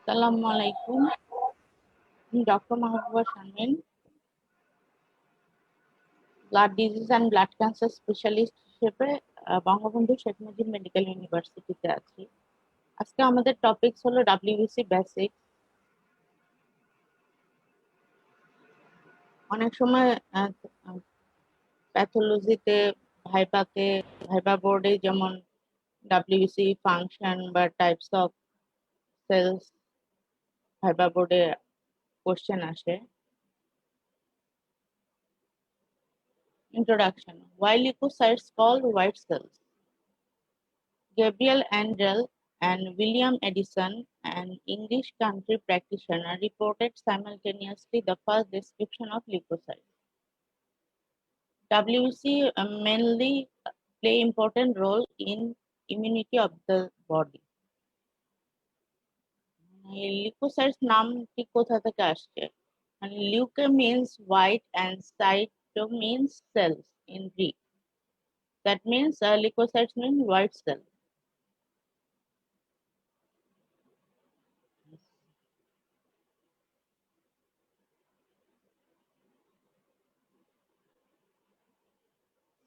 Assalamu alaikum. I'm Dr. Mahbubah Shamim, blood disease and blood cancer specialist হিসেবে Bangabandhu Sheikh Mujib medical ইউনিভার্সিটিতে আছি। আজকে আমাদের টপিকস হলো ডাব্লিউবিসি বেসিক। অনেক সময় প্যাথোলজিতে, ভাইবা বোর্ডে যেমন ডাব্লিউবিসি ফাংশন বা টাইপস অফ সেলস ভাইবা বোর্ডে কোশ্চেন আসে। Introduction. Why leukocytes called white cells? Gabriel Angel and William Edison, an English country practitioner, reported simultaneously the first description of leukocytes. WBC mainly play important role in immunity of the body. Leukocytes নাম ঠিক কোথা থেকে আসছে? Leuke means white and cyto means cells in Greek. That means leukocytes mean white cell.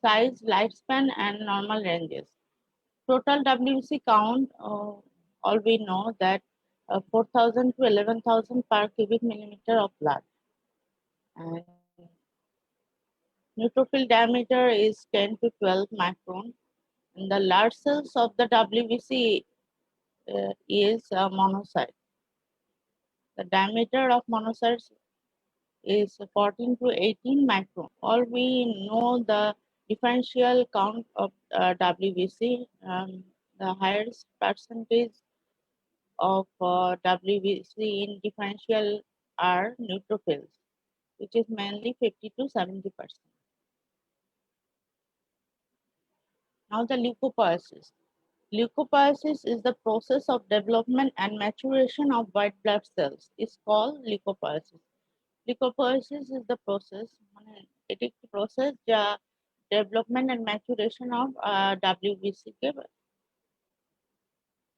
Size, lifespan, and normal ranges. Total WBC count, all we know that 4,000 to 11,000 per cubic millimeter of blood. And neutrophil diameter is 10 to 12 micron. And the large cells of the WBC is monocyte. The diameter of monocytes is 14 to 18 micron. All we know the differential count of WBC, the highest percentage of WBC in differential are neutrophils, which is mainly 50 to 70%. Now the leukopoiesis. Leukopoiesis is the process of development and maturation of white blood cells. It's called leukopoiesis. Leukopoiesis is the process, এটি একটি process যা development and maturation of WBC K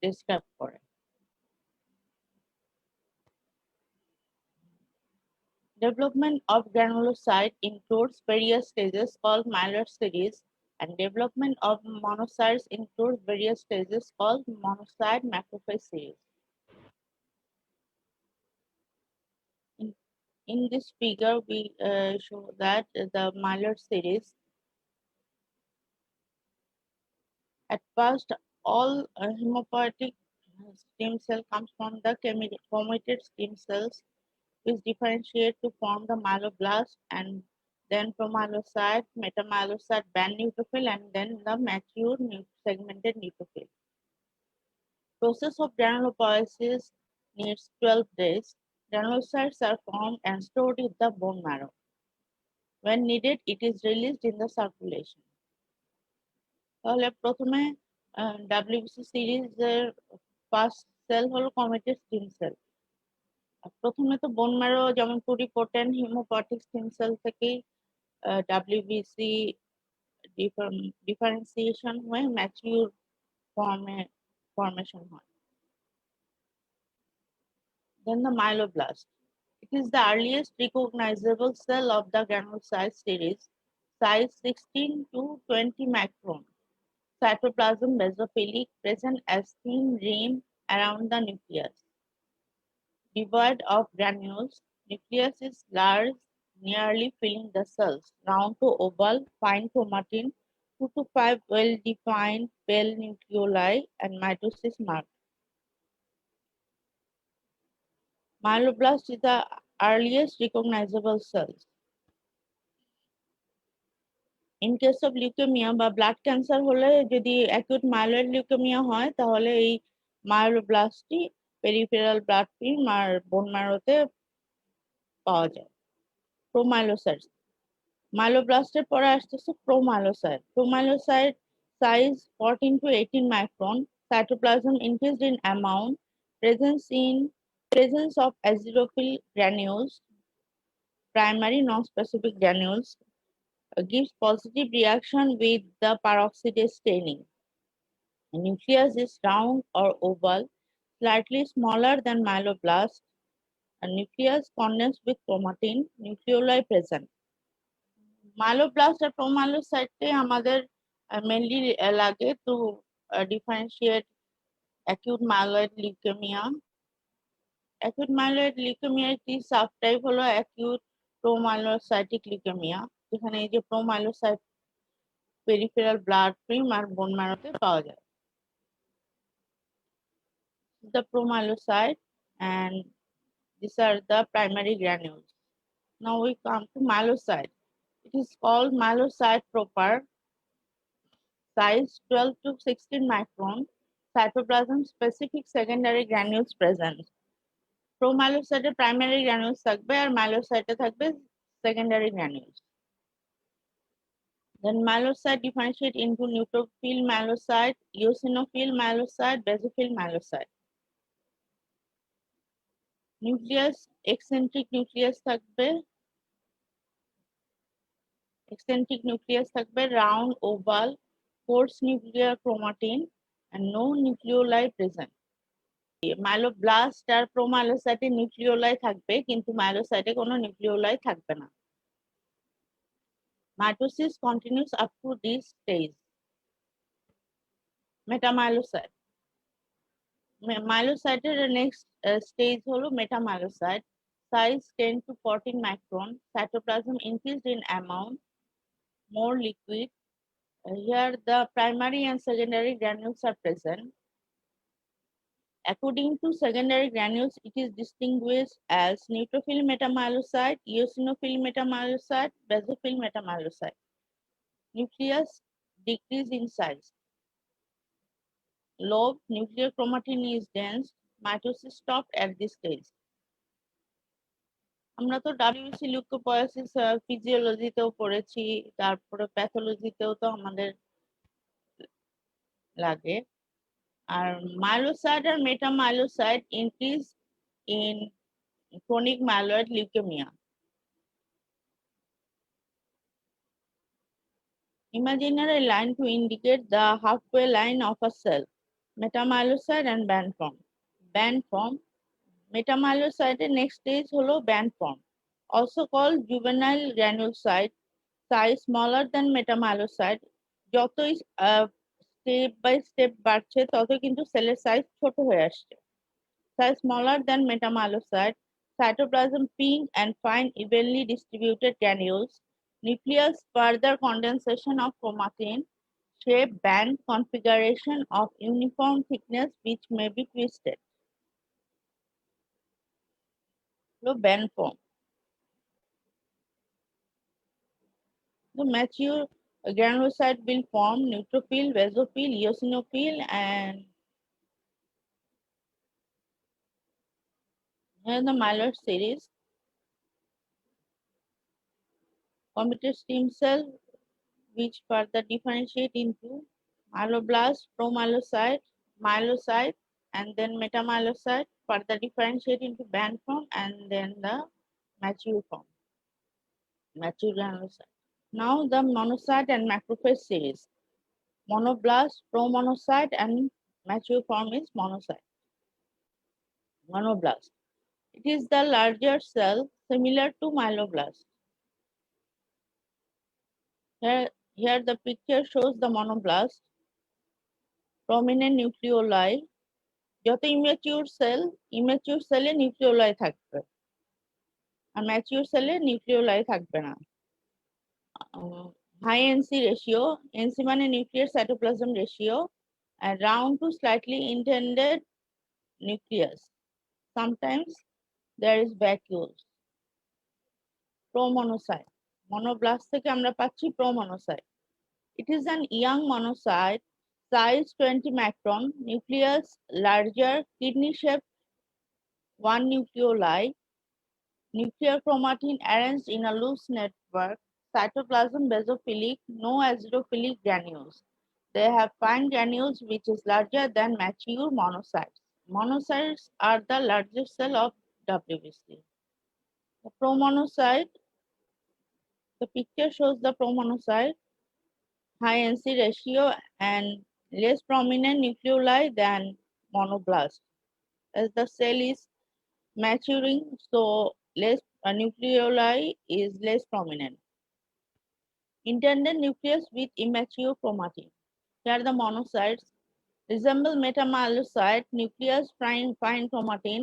describe করে। Development of granulocyte includes various stages called Mylar series, and development of monocytes includes various stages called monocyte macrophage series. In this figure, we show that the Mylar series, at first, all hemopoietic stem cell comes from the chromated stem cells, which differentiate to form the myeloblast, and then promyelocyte, metamyelocyte, band neutrophil, and then the mature segmented neutrophil. Process of granulopoiesis needs 12 days. Granulocytes are formed and stored in the bone marrow. When needed, it is released in the circulation. তাহলে প্রথমে WBC সিরিজের first sell হলো committed stem cell. প্রথমে তো bone marrow যেমন pluripotent haemopoietic stem cell থেকেই WBC differentiation হয়ে mature formation হয়। Then the myeloblast. It is the earliest recognizable cell of the granulocyte series, size 16 to 20 micron. Cytoplasm mesophilic, present as thin rim around the nucleus. Devoid of granules, nucleus is large, nearly filling the cells, round to oval, fine chromatin, 2 to 5 well-defined pale nucleoli, and mitosis marked. Myeloblast is the earliest recognizable cells. In case of leukemia বা blood cancer হলে যদি acute myeloid leukaemia হয় তাহলে এই মায়োব্লাস্টটি peripheral blood film আর বোন ম্যারোতে পাওয়া যায়। প্রোমাইলোসাইটস, মাইলোব্লাস্টের পরে আসতেছে প্রোমাইলোসাইট। প্রোমাইলোসাইট size 14 to 18 micron, cytoplasm increased in amount, presence of acidophil granules, primary non-specific granules, gives positive reaction with the peroxidase staining. The nucleus is round or oval, slightly smaller than myeloblast, a nucleus condensed with chromatin, nucleoli present. Myeloblast R promyelocyte আমাদের mainly লাগে to differentiate acute myeloid leukemia. Acute myeloid leukemia একটি subtype হলো acute promyelocytic leukemia, যেখানে এই যে promyelocyte peripheral blood film আর bone marrow-তে পাওয়া যায়। The promyelocyte, and these are the primary granules. Now we come to myelocyte. It is called myelocyte proper, size 12 to 16 micron, cytoplasm specific secondary granules present. Promyelocyte primary granules থাকবে আর myelocyte থাকবে secondary granules. Then myelocyte differentiate into neutrophil myelocyte, eosinophil myelocyte, basophil myelocyte. Nucleus eccentric nucleus থাকবে, round, oval, coarse nuclear chromatin, and no nucleoli present. Myeloblast R promyelocyte nucleoli থাকবে, কিন্তু myelocyte কোনো nucleoli থাকবে না। Mitosis continues up to this stage. Metamyelocyte. Myelocyte next stage হলো metamyelocyte, size 10 to 14 micron, cytoplasm increased in amount, more liquid. Here the primary and secondary granules are present. According to secondary granules, it is distinguished as neutrophil metamyelocyte, eosinophil metamyelocyte, basophil metamyelocyte. Nucleus decrease in size. Lobe nuclear chromatin is dense. Mitosis stopped at this stage. আমরা তো WBC লিউকোপয়েসিস ফিজিওলজিতেও পড়েছি, তারপরে প্যাথোলজিতেও তো আমাদের লাগে। আর myelocyte R metamyelocyte increase in chronic myeloid leukemia. Imaginary line to indicate the halfway line of a cell. Metamyelocyte and band form. Band form. Metamyelocyte next stage holo band form, also called juvenile granulocyte, size smaller than metamyelocyte. যতই step by step বাড়ছে তত কিন্তু সেলের size ছোট হয়ে আসছে। Size smaller than metamyelocyte, cytoplasm pink and fine evenly distributed granules, nucleus further condensation of chromatin, shape band configuration of uniform thickness which may be twisted. Band form. The mature granulocyte will form neutrophil, basophil, eosinophil, and here the myeloid series. Committed stem cell which further differentiate into myeloblast, promyelocyte, myelocyte, and then metamyelocyte, further differentiate into band form and then the mature form, mature granulocyte. Now the monocyte and macrophage series. Monoblast, promonocyte, and mature form is monocyte. Monoblast. It is the larger cell similar to myeloblast. Here the picture shows the monoblast. Prominent nucleoli. যত immature cell এ nucleoli থাকবে আর mature cell এ nucleoli থাকবে না। High NC ratio, NC মানে nuclear cytoplasm ratio, and round to slightly indented nucleus. Sometimes there is vacuoles. Promonocyte. Monoblast থেকে আমরা পাচ্ছি promonocyte. It is an young monocyte, size 20 micron, nucleus larger, kidney-shaped, one nucleoli, nuclear chromatin arranged in a loose network, cytoplasm basophilic, no acidophilic granules. They have fine granules which is larger than mature monocytes. Monocytes are the largest cell of WBC. The promonocyte, the picture shows the promonocyte, high NC ratio and less prominent nucleoli than monoblast. As the cell is maturing, so less nucleoli is less prominent. Intended nucleus with immature chromatin. Here the monocytes resemble metamyelocyte nucleus fine chromatin.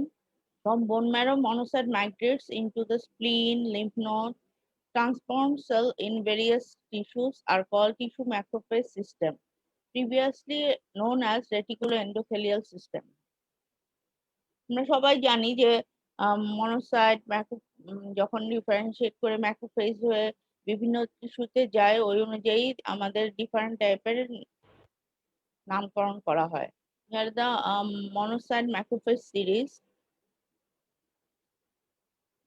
From bone marrow, monocyte migrates into the spleen, lymph node. Transformed cells in various tissues are called tissue macrophage system, previously known as reticuloendothelial system. আমরা সবাই জানি যে monocyte যখন differentiate করে macrophage হয়ে বিভিন্ন টিস্যুতে যায় ওই অনুযায়ী আমাদের ডিফারেন্ট টাইপের নামকরণ করা হয়। Here the monocyte macrophage series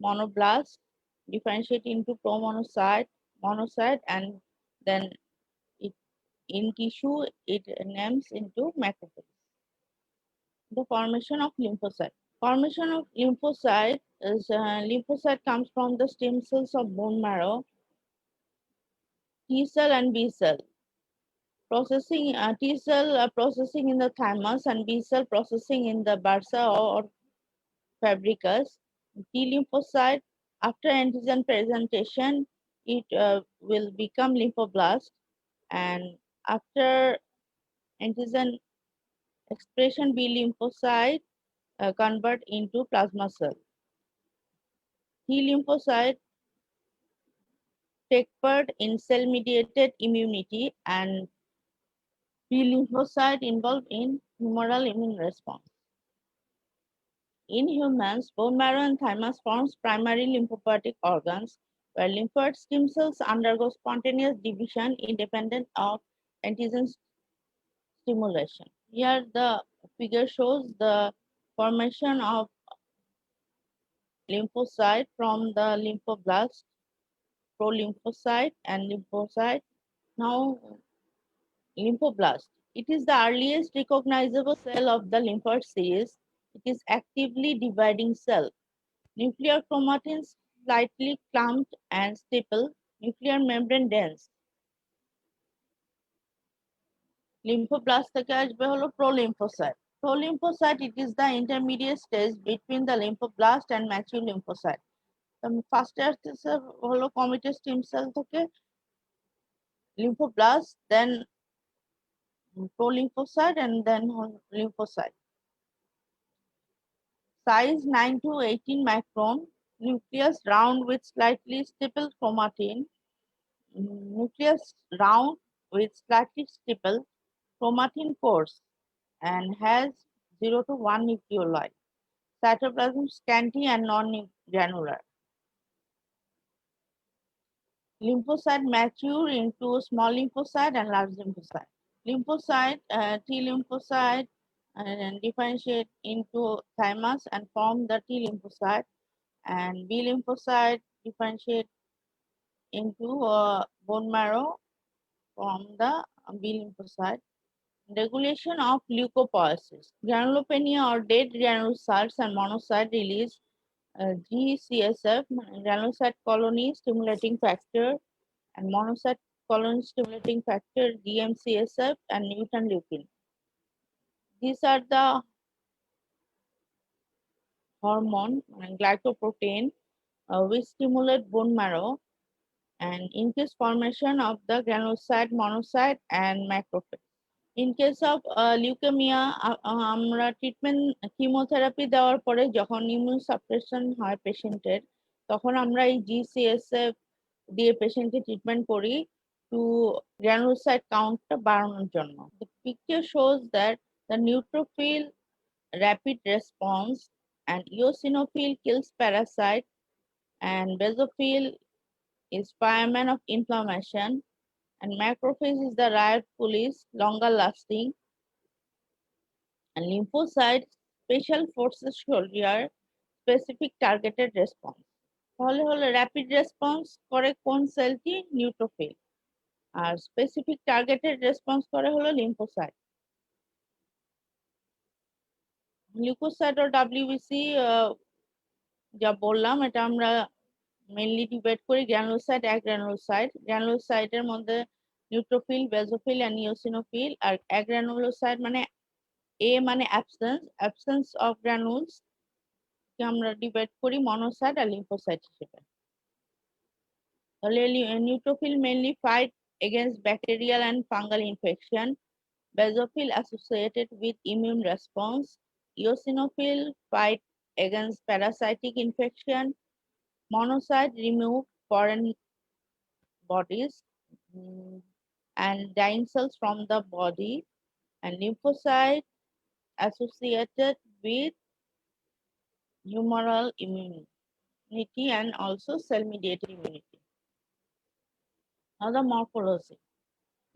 monoblast differentiate into promonocyte, monocyte, and then it, in tissue it names into macrophage. The formation of lymphocyte. Formation of lymphocyte is lymphocyte comes from the stem cells of bone marrow, T cell and B cell. Processing T cell processing in the thymus and B cell processing in the bursa or fabricus. T lymphocyte after antigen presentation it will become lymphoblast, and after antigen expression B lymphocyte convert into plasma cell. T lymphocyte take part in cell-mediated immunity, and B lymphocyte involved in humoral immune response. In humans, bone marrow and thymus forms primary lymphopoietic organs, where lymphoid stem cells undergo spontaneous division independent of antigen stimulation. Here the figure shows the formation of lymphocyte from the lymphoblast, prolymphocyte, and lymphocyte. Now lymphoblast. It is the earliest recognizable cell of the lymphoid series. It is actively dividing cell. Nuclear chromatin slightly clumped and stipple. Nuclear membrane dense. Lymphoblast থেকে আসবে হলো prolymphocyte. Prolymphocyte, it is the intermediate stage between the lymphoblast and mature lymphocyte. ফার্স্টে আসতেছে হলো committed stem cell থেকে lymphoblast, then prolymphocyte, and then lymphocyte. Size 9 to 18 micron, nucleus round with slightly stippled chromatin, nucleus round with slightly stippled chromatin coarse and has 0 to 1 nucleoli. Cytoplasm scanty and non-granular. Lymphocyte mature into small lymphocyte and large lymphocyte. Lymphocyte, T lymphocyte, and differentiate into thymus and form the T lymphocyte, and B lymphocyte differentiate into bone marrow from the B lymphocyte. Regulation of leukopoiesis. Granulopenia or dead granulocytes and monocyte release GCSF, granulocyte colony stimulating factor, and monocyte colony stimulating factor GM-CSF and mutant leukin. These are the hormone and glycoprotein which stimulate bone marrow and increase formation of the granulocyte, monocyte, and macrophage. In case of leukemia, আমরা treatment chemotherapy দেওয়ার পরে যখন immune suppression হয় পেশেন্টের, তখন আমরা এই GCSF দিয়ে পেশেন্টকে ট্রিটমেন্ট করি টু গ্রানুলোসাইট কাউন্টটা বাড়ানোর জন্য। The picture shows that the neutrophil rapid response and eosinophil kills parasite, and basophil is fireman of inflammation, and macrophage is the riot police, longer lasting, and lymphocyte special forces soldier, specific targeted response. তাহলে হলো rapid response করে কোন সেলটি? Neutrophil. আর specific targeted response করে হলো lymphocyte. Leucocyte ও WBC যা বললাম এটা আমরা মেইনলি ডিভাইড করি গ্রানুলোসাইট, অ্যাগ্রানুলোসাইট। গ্রানুলোসাইটের মধ্যে নিউট্রোফিল, বেসোফিল এন্ড ইওসিনোফিল, আর অ্যাগ্রানুলোসাইট মানে A মানে absence of granules কে আমরা ডিভাইড করি মনোসাইট আর লিম্ফোসাইট হিসেবে। তাহলে neutrophil mainly fight against bacterial and fungal infection. Basophil associated with immune response. Eosinophil fight against parasitic infection. Monocyte remove foreign bodies and dying cells from the body, and lymphocyte associated with humoral immunity and also cell-mediated immunity. Now the morphology.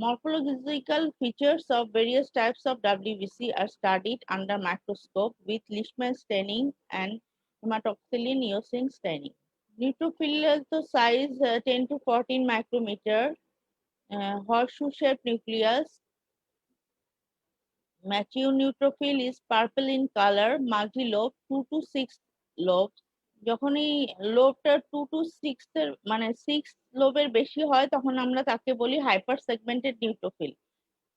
Morphological features of various types of WBC are studied under microscope with Leishman staining and hematoxylin eosin staining. Neutrophil size 10 to 14 micrometer, horseshoe-shaped nucleus. Mature neutrophil is purple in color, multi-lobe, 2 to 6 lobes. যখন এই লোবটা 2 to 6 এর মানে 6 লোবের বেশি হয় তখন আমরা তাকে বলি hyper segmented neutrophil.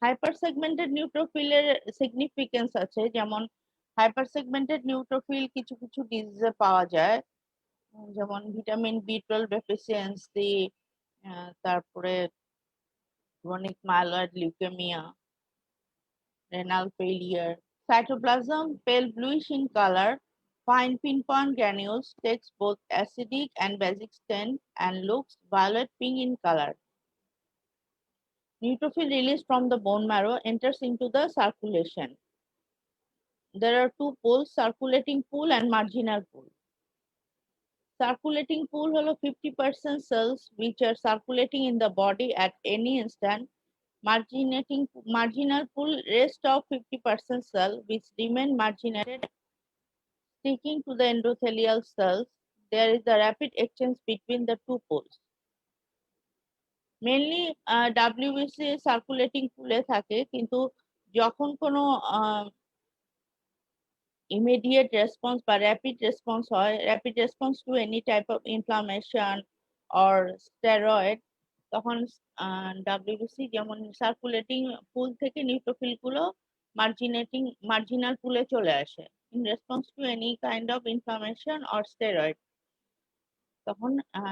Hyper segmented নিউট্রোফিলের সিগনিফিকেন্স আছে, যেমন হাইপার সেগমেন্টেড নিউট্রোফিল কিছু কিছু ডিজিজে পাওয়া যায়, যেমন ভিটামিন B12 ডেফিসিয়েন্সি, তারপরে chronic myeloid leukaemia, renal failure. Cytoplasm pale bluish in color, fine pinpoint granules, takes both acidic and basic stain and looks violet pink in color. Neutrophil released from the bone marrow enters into the circulation. There are two pools, circulating pool and marginal pool. Circulating pool holo 50% cells which are circulating in the body at any instant. Marginal pool rest of 50% cell which remain marginated sticking to the endothelial cells. There is a rapid exchange between the two pools. Mainly WBC circulating pool থাকে, কিন্তু যখন কোনো immediate response বা rapid response হয়, rapid response to any type of inflammation or steroid, তখন WBC যেমন circulating পুল থেকে neutrophil গুলো মার্জিনাল পুলে চলে আসে in response to any kind of inflammation or steroid, তখন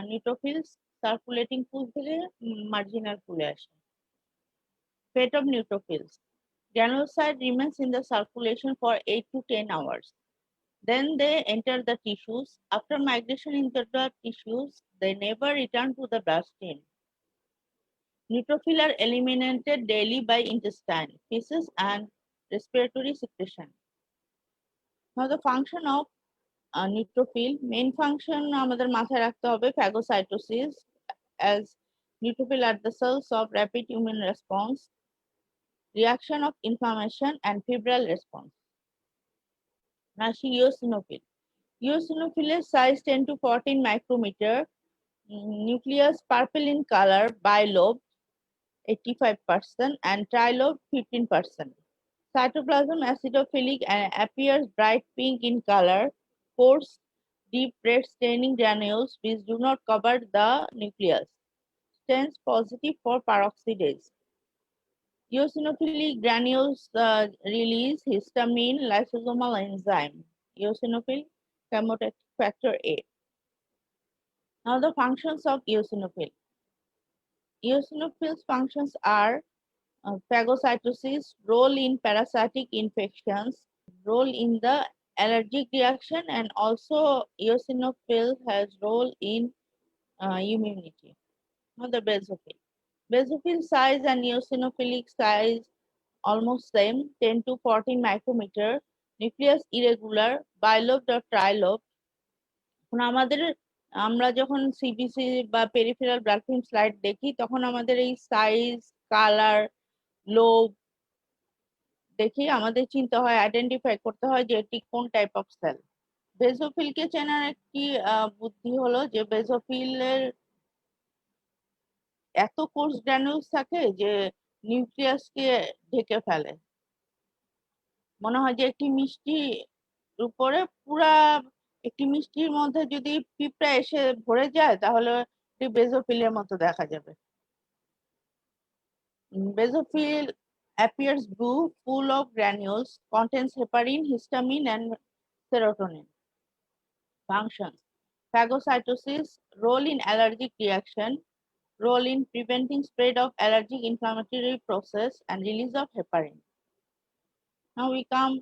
নিউট্রোফিলস সার্কুলেটিং পুল থেকে মার্জিনাল পুলে আসে। Fate of neutrophils. Granulocyte remains in the circulation for 8 to 10 hours. Then they enter the tissues. After migration into the tissues, they never return to the bloodstream. Neutrophils are eliminated daily by intestine, feces, and respiratory secretion. Now the function of neutrophil, main function আমাদের মাথায় রাখতে হবে phagocytosis, as neutrophil are the cells of rapid immune response, reaction of inflammation, and febrile response. Now eosinophil. Eosinophil is size 10 to 14 micrometer, nucleus purple in color, bilobe 85% and trilobe 15%. Cytoplasm acidophilic and appears bright pink in color, coarse, deep red staining granules which do not cover the nucleus. Stains positive for peroxidase. Eosinophilic granules release histamine lysosomal enzyme. Eosinophil chemotaxis factor A. Now the functions of eosinophil. Eosinophils' functions are phagocytosis, role in parasitic infections, role in the allergic reaction, and also eosinophil has role in immunity. Now the basophil. Basophil size and eosinophilic size almost same, 10 to 14 micrometer, nucleus irregular, bilobed or trilobed. এখন আমরা যখন CBC বা peripheral blood film slide দেখি তখন আমাদের এই size, colour, lobe দেখি আমাদের চিন্তা হয়, আইডেন্টিফাই করতে হয় যে এটি কোন টাইপ অফ সেল। বেসোফিলকে চেনার একটি বুদ্ধি হলো যে বেসোফিলের এত কোর্স গ্র্যানুলস থাকে যে নিউক্লিয়াসকে ঢেকে ফেলে। মনে হয় যে একটি মিষ্টির উপরে পুরা একটি মিষ্টির মধ্যে যদি পিঁপড়া এসে ভরে যায় তাহলে বেসোফিলের মতো দেখা যাবে। Basophil appears blue, full of granules, contains heparin, histamine, and serotonin. Functions: phagocytosis, role in allergic reaction, role in preventing spread of allergic inflammatory process, and release of heparin. Now we come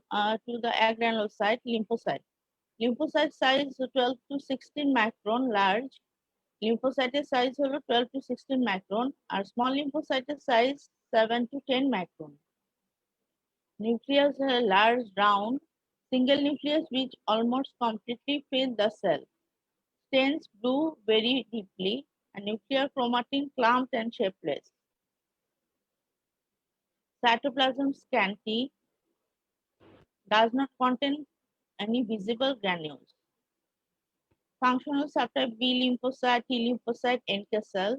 to the agranulocyte lymphocyte. Lymphocyte size 12 to 16 micron large. Lymphocyte size হলো 12 to 16 micron R small lymphocyte size 7 to 10 micron. Nucleus large, round, single nucleus which almost completely fill the cell. Stains blue very deeply and nuclear chromatin clumped and shapeless. Cytoplasm scanty, does not contain any visible granules. Functional subtype B lymphocyte, T lymphocyte, NK cell.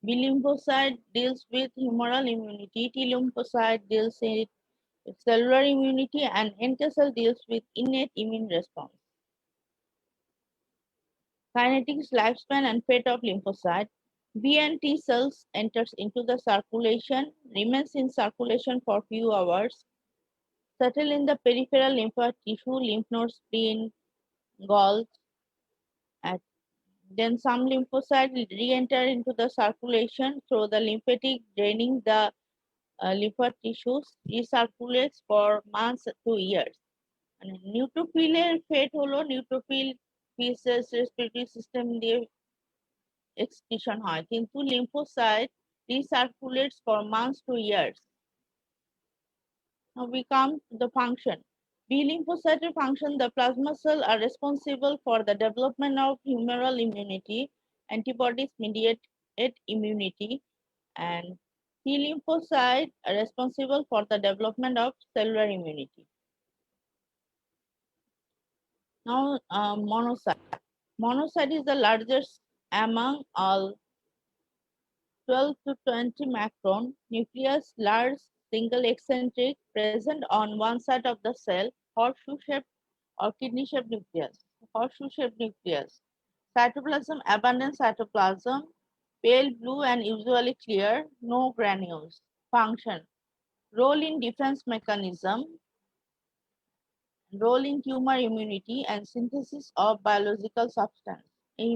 B lymphocyte deals with humoral immunity, T lymphocyte deals with cellular immunity, and NK cell deals with innate immune response. Kinetics, lifespan, and fate of lymphocyte. B and T cells enters into the circulation, remains in circulation for few hours, settle in the peripheral lymphoid tissue, lymph nodes, spleen, gall, and then some lymphocytes re-enter into the circulation through the lymphatic, draining the lymphoid tissues, recirculates for months to years. মানে নিউট্রোফিলের ফেট হলো neutrophil ফিসেস respiratory system দিয়ে excretion হয় কিন্তু lymphocyte recirculates for months to years. Now we come to the function. B lymphocyte function, the plasma cells are responsible for the development of humoral immunity, antibodies mediated immunity, and T lymphocytes are responsible for the development of cellular immunity. Now monocyte. Monocyte is the largest among all 12 to 20 macron, nucleus large, single eccentric, present on one side of the cell, horseshoe-shaped or kidney-shaped nucleus. Horseshoe-shaped nucleus. Cytoplasm, abundant cytoplasm, pale blue and usually clear, no granules. Function. Role in defense mechanism, role in tumor immunity and synthesis of biological substance. এই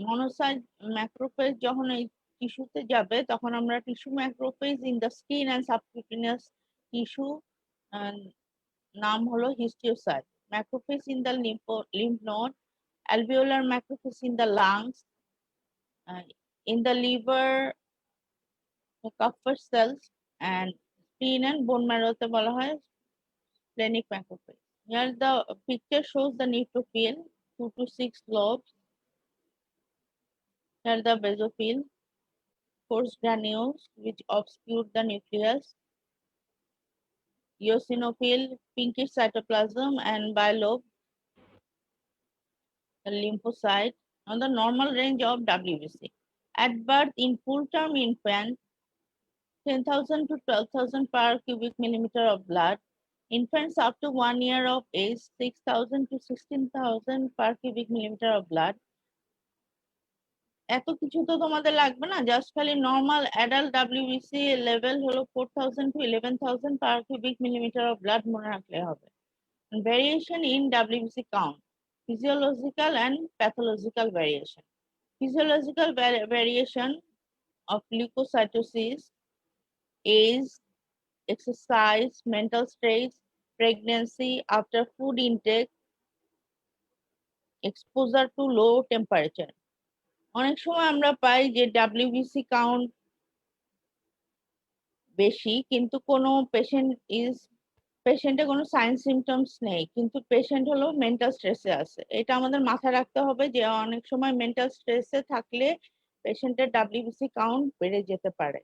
monocyte macrophage যখন এই টিস্যুতে যাবে তখন আমরা tissue macrophage in the skin and subcutaneous tissue নাম হলো histiocyte, macrophage in the lymph node, alveolar macrophage in the lungs, in the liver, the Kupffer cells, and spleen and bone marrow তে বলা হয় splenic macrophage. Here the picture shows the neutrophil, 2 to 6 lobes. Here the basophil, coarse granules which obscure the nucleus, eosinophil, pinkish cytoplasm, and bilobe, the lymphocyte, on the normal range of WBC. At birth in full-term infant, 10,000 to 12,000 per cubic millimeter of blood. Infants up to 1 year of age, 6,000 to 16,000 per cubic millimeter of blood. এত কিছু তো তোমাদের লাগবে না, just খালি normal adult WBC level হলো 4,000 to 11,000 per cubic millimeter of blood মনে রাখলে হবে। Variation in WBC count, physiological and pathological variation. Physiological variation of leukocytosis, age, exercise, mental stress, pregnancy, after food intake, exposure to low temperature. অনেক সময় আমরা পাই যে WBC count বেশি কিন্তু কোনো পেশেন্টে কোনো সাইন সিমটমস নেই কিন্তু পেশেন্ট হলো মেন্টাল স্ট্রেসে আছে। এটা আমাদের মাথায় রাখতে হবে যে অনেক সময় মেন্টাল স্ট্রেসে থাকলে পেশেন্টের ডাব্লিউবিসি কাউন্ট বেড়ে যেতে পারে।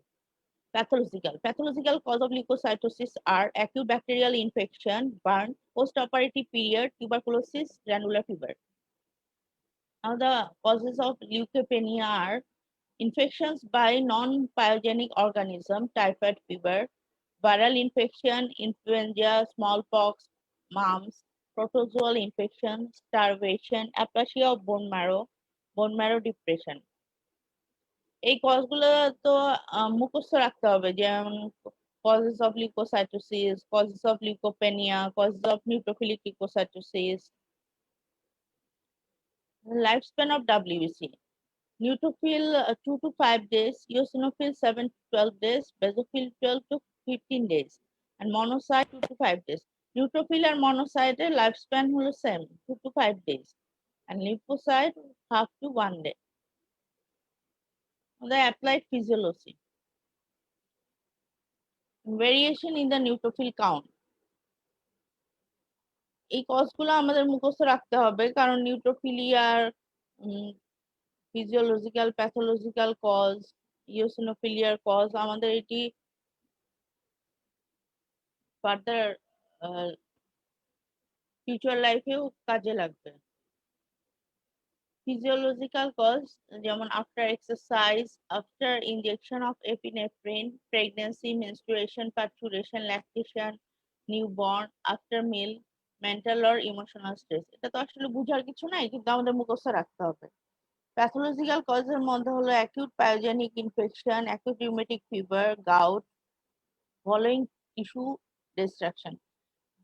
Pathological cause of leukocytosis are acute bacterial infection, burn, post-operative period, tuberculosis, granular fever. Now the causes of leukopenia are infections by non-pyogenic organism, typhoid fever, viral infection, influenza, smallpox, mumps, protozoal infection, starvation, aplasia of bone marrow depression. এই কজগুলো তো মুখস্থ রাখতে হবে, যেমন causes of leukocytosis, causes of leukopenia, causes of neutrophilic leukocytosis. Lifespan of WBC: neutrophil 2 to 5 days, eosinophil 7 to 12 days, basophil 12 to 15 days, and monocyte 2 to 5 days. Neutrophil R monocyte lifespan হলো same 2 to 5 days, and lymphocyte half to 1 day. The applied physiology: variation in the neutrophil count. এই কজগুলো আমাদের মুখস্থ রাখতে হবে, কারণ নিউট্রোফিলিয়ার physiological pathological cause, ইওসিনোফিলিয়ার cause আমাদের এটি ফার্দার ফিউচার লাইফেও কাজে লাগবে। ফিজিওলজিক্যাল কজ যেমন after exercise, after injection of epinephrine, pregnancy, menstruation, parturition, lactation, newborn, after meal, mental or emotional stress. এটা তো আসলে বুঝার কিছু নাই, কিন্তু আমাদের মুখস্থ রাখতে হবে। প্যাথোলজিক্যাল কজের মধ্যে হলো acute pyogenic infection, acute rheumatic fever, gout, following tissue destruction.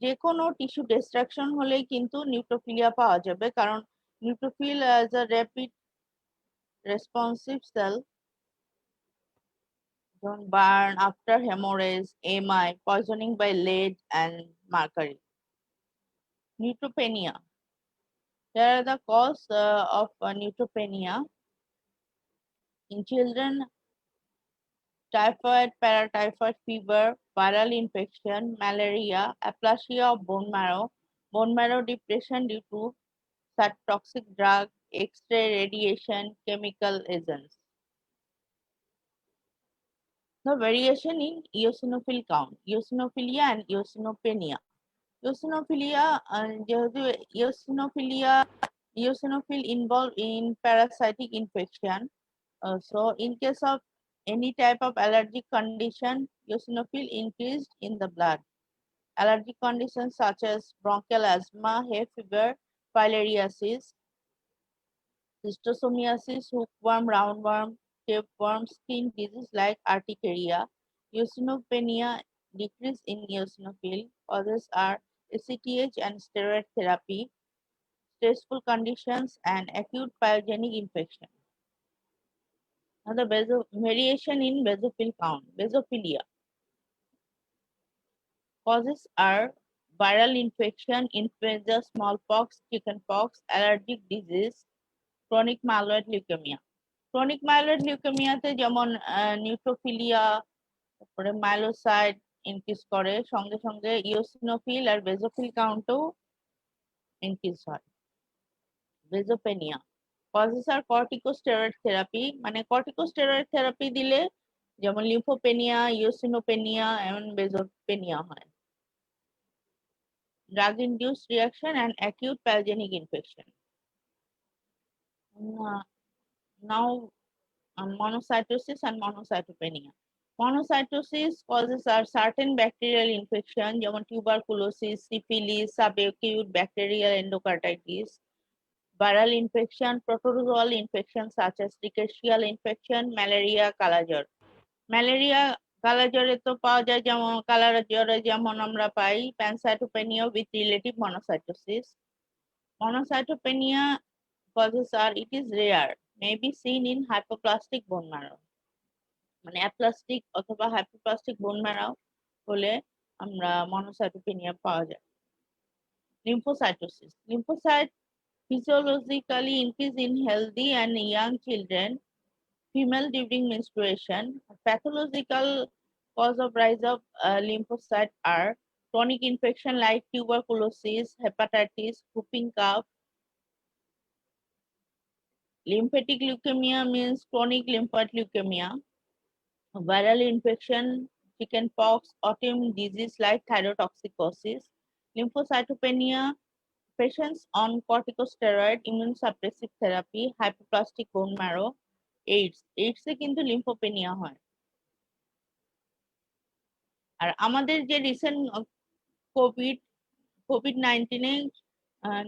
যে কোনো টিস্যু ডিস্ট্রাকশন হলেই কিন্তু নিউট্রোফিলিয়া পাওয়া যাবে, কারণ neutrophil as a rapid responsive cell, যেমন burn, after hemorrhage, AMI, poisoning by lead and mercury. Neutropenia: here are the cause of neutropenia. In children, typhoid, paratyphoid fever, viral infection, malaria, aplasia of bone marrow depression due to toxic drug, X-ray, radiation, chemical agents. The variation in eosinophil count, eosinophilia and eosinopenia. Eosinophilia, যেহেতু eosinophil involved in parasitic infection. So in case of any type of allergic condition, eosinophil increased in the blood. Allergic conditions such as bronchial asthma, hay fever, filariasis, schistosomiasis, hookworm, roundworm, tapeworm, skin disease like urticaria. Eosinopenia: decrease in eosinophil. Causes are ACTH and steroid therapy, stressful conditions, and acute pyogenic infection. Now the variation in basophil count. Basophilia: causes are viral infection, influenza, smallpox, chickenpox, allergic disease, chronic myeloid leukemia. Chronic myeloid লিউকেমিয়াতে যেমন neutrophilia, তারপরে myelocyte increase করে, সঙ্গে সঙ্গে eosinophil আর basophil কাউন্টও increase হয়। Basopenia: causes আর কর্টিকোস্টেরয়েড থেরাপি, মানে কর্টিকোস্টেরয়েড থেরাপি দিলে যেমন লিম্ফোপেনিয়া, ইওসিনোপেনিয়া এবং বেজোপেনিয়া হয়। Drug induced reaction and acute pathogenic infection. Now monocytosis and monocytopenia. Monocytosis causes are certain bacterial infection, যেমন tuberculosis, syphilis, subacute bacterial endocarditis, viral infection, protozoal infection such as rickettsial infection, malaria, কালাজ্বর। Malaria কালাজ্বরে তো পাওয়া যায়, যেমন কালাজ্বরে যেমন আমরা পাই pancytopenia with relative monocytosis. Monocytopenia causes are, it is rare, may be seen in hypoplastic bone marrow, মানে অ্যাপ্লাস্টিক অথবা হাইপোপ্লাস্টিক বোন ম্যারো হলে আমরা মনোসাইটোপেনিয়া পাওয়া যায়। লিম্ফোসাইটোসিস: lymphocyte physiologically increase in healthy and young children, female during menstruation. Pathological cause of rise of lymphocyte are chronic infection like tuberculosis, hepatitis, whooping cough. Lymphatic leukemia means chronic lymphoid leukemia. Viral infection, chickenpox, autoimmune disease like thyrotoxicosis. Lymphocytopenia, patients on corticosteroid, immunosuppressive therapy, hypoplastic bone marrow. AIDS এ কিন্তু lymphopenia হয়। আর আমাদের যে recent কোভিড-19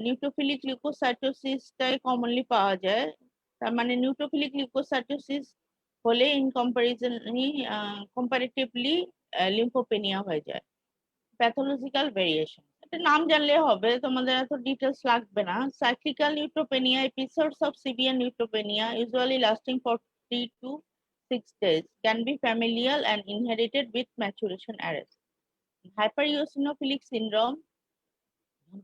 neutrophilic লিউকোসাইটোসিসটাই commonly পাওয়া যায়। তার মানে নিউট্রোফিলিক লিউকোসাইটোসিস হলে ইন কম্পারেটিভলি লিম্ফোপেনিয়া হয়ে যায়। প্যাথোলজিক্যাল ভেরিয়েশন, এটা নাম জানলে হবে, তোমাদের এত ডিটেলস লাগবে না। Cyclical neutropenia, episodes of severe neutropenia usually lasting for 3 to 6 days can be familial and inherited with maturation arrest. Hypereosinophilic syndrome,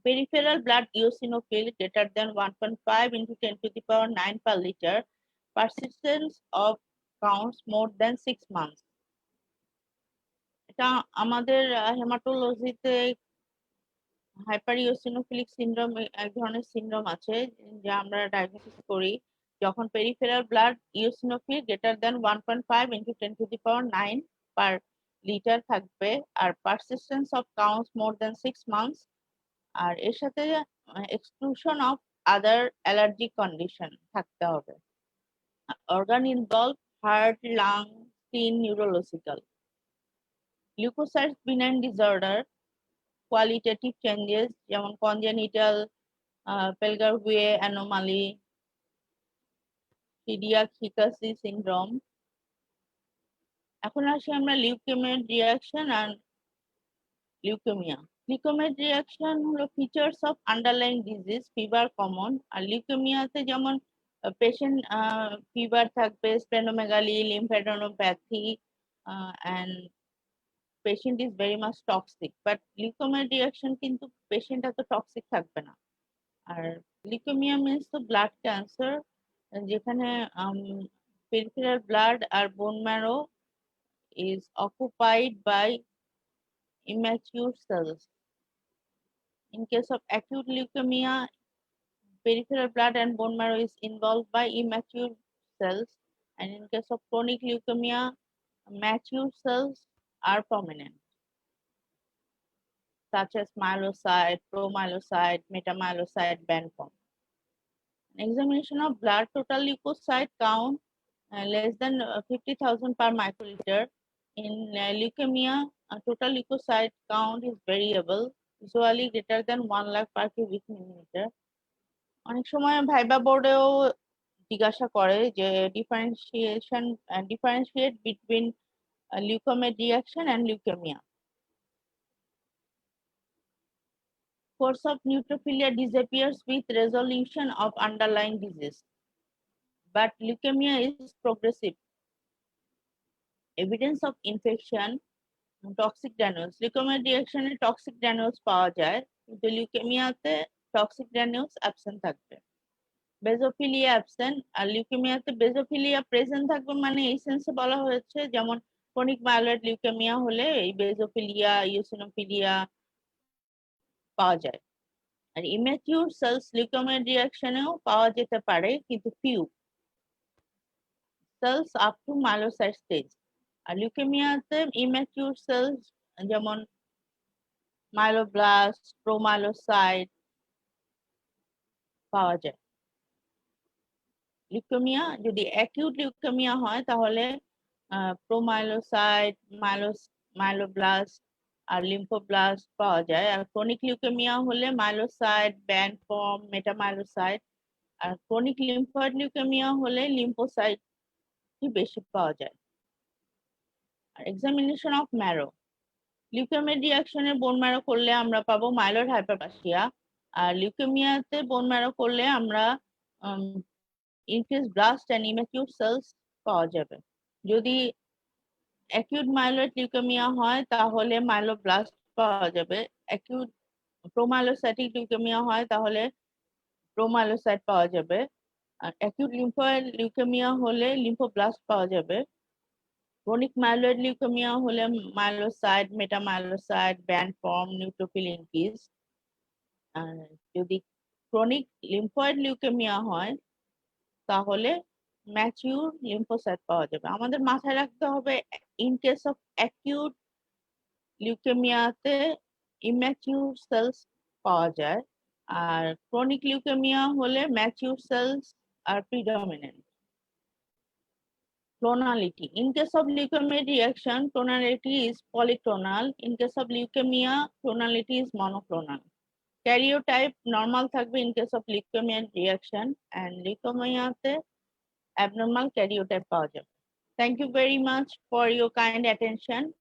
peripheral blood eosinophil greater than 1.5 into 10 to the power 9 per liter, persistence of counts more than 6 months. এটা আমাদের হেমাটোলজিতে hypereosinophilic syndrome এক ধরনের syndrome আছে যা আমরা diagnosis করি যখন peripheral blood eosinophil greater than 1.5 into 10 to the power 9 per litre থাকবে, আর persistence of counts more than 6 months, আর এর সাথে exclusion of other allergic condition থাকতে হবে। Organ involve heart, lung, skin, neurological. Leukocyte benign disorder, qualitative changes যেমন congenital Pelger Huet anomaly, Chediak Higashi syndrome. এখন আসি আমরা লিউকেমিয়ার রিয়াকশন আর লিউকেমিয়া। লিউকেমিয়ার রিয়াকশন হলো features of underlying disease, fever common, আর লিউকেমিয়াতে যেমন পেশেন্ট ফিভার থাকবে, splenomegaly, lymphadenopathy, and patient is very much toxic, but লিউকেমিয়ার রিয়াকশন কিন্তু পেশেন্ট এত টক্সিক থাকবে না। আর লিউকেমিয়া মিন্স তো ব্লাড ক্যান্সার, যেখানে peripheral blood আর bone marrow is occupied by immature cells. In case of acute leukemia, peripheral blood and bone marrow is involved by immature cells, and in case of chronic leukemia, mature cells are prominent, such as myelocyte, promyelocyte, metamyelocyte, band form. Examination of blood, total leukocyte count less than 50,000 per microliter. In leukemia, total leukocyte count is variable, usually greater than 1 lakh per cubic millimeter. অনেক সময় viva বোর্ডেও জিজ্ঞাসা করে যে differentiate between leukaemia reaction and leukaemia. Course of neutrophilia disappears with resolution of underlying disease, but leukemia is progressive. Evidence of infection, toxic granules. Leukaemia রিঅ্যাকশনে toxic granules পাওয়া যায়, কিন্তু লিউকেমিয়াতে toxic Granules absent থাকবে। বেজোফিলিয়া absent, আর লিউকেমিয়াতে বেজোফিলিয়া present থাকবে, মানে এই সেন্সে বলা হয়েছে যেমন ক্রনিক মাইলয়েড লিউকেমিয়া হলে এই বেজোফিলিয়া, ইওসিনোফিলিয়া পাওয়া যায়। আর ইম্যাচিউর সেলস লিউকেমিয়া রিঅ্যাকশনেও পাওয়া যেতে পারে, কিন্তু few cells up to myelocyte stage. আর লিউকেমিয়াতে ইম্যাচিউর সেলস যেমন মাইলোব্লাস্ট, প্রোমাইলোসাইট পাওয়া যায়। লিউকেমিয়া যদি অ্যাকিউট লিউকেমিয়া হয় তাহলে প্রোমাইলোসাইট, মাইলোব্লাস্ট আর লিম্ফোব্লাস্ট পাওয়া যায়। আর ক্রনিক লিউকেমিয়া হলে মাইলোসাইট, ব্যান্ড ফর্ম, মেটামাইলোসাইট। আর ক্রনিক লিম্ফয়েড লিউকেমিয়া হলে লিম্ফোসাইট বেশি পাওয়া যায়। আর এক্সামিনেশন অফ ম্যারো, লিউকেমিয়া রিঅ্যাকশনে বোন ম্যারো করলে আমরা পাবো মাইলয়েড হাইপারপ্লাসিয়া, আর লিউকেমিয়াতে বোন ম্যারো করলে আমরা increased blast and immature cells পাওয়া যাবে। যদি অ্যাকিউট মাইলয়েড লিউকেমিয়া হয় তাহলে মাইলোব্লাস্ট পাওয়া যাবে, অ্যাকিউট প্রোমাইলোসাইটিক লিউকেমিয়া হয় তাহলে প্রোমাইলোসাইট পাওয়া যাবে, আর অ্যাকিউট লিম্ফয়েড লিউকেমিয়া হলে লিম্ফোব্লাস্ট পাওয়া যাবে। ক্রনিক মাইলয়েড লিউকেমিয়া হলে মাইলোসাইট, মেটামাইলোসাইট, ব্যান্ড ফর্ম, নিউট্রোফিল ইনক্রিজ। আর যদি ক্রনিক লিম্ফয়েড লিউকেমিয়া হয় তাহলে ম্যাচিউর লিম্ফোসাইট পাওয়া যাবে। আমাদের মাথায় রাখতে হবে ইন কেস অফ অ্যাকিউট লিউকেমিয়াতে ইম্যাচিউর সেলস পাওয়া যায়, আর ক্রনিক লিউকেমিয়া হলে ম্যাচিউর সেলস আর predominant. Clonality. In case of leukemia reaction, clonality is polyclonal. In case of leukemia, clonality is monoclonal. Karyotype normal থাকবে in case of leukemia reaction, and leukemia তে abnormal karyotype পাওয়া যাবে। Thank you very much for your kind attention.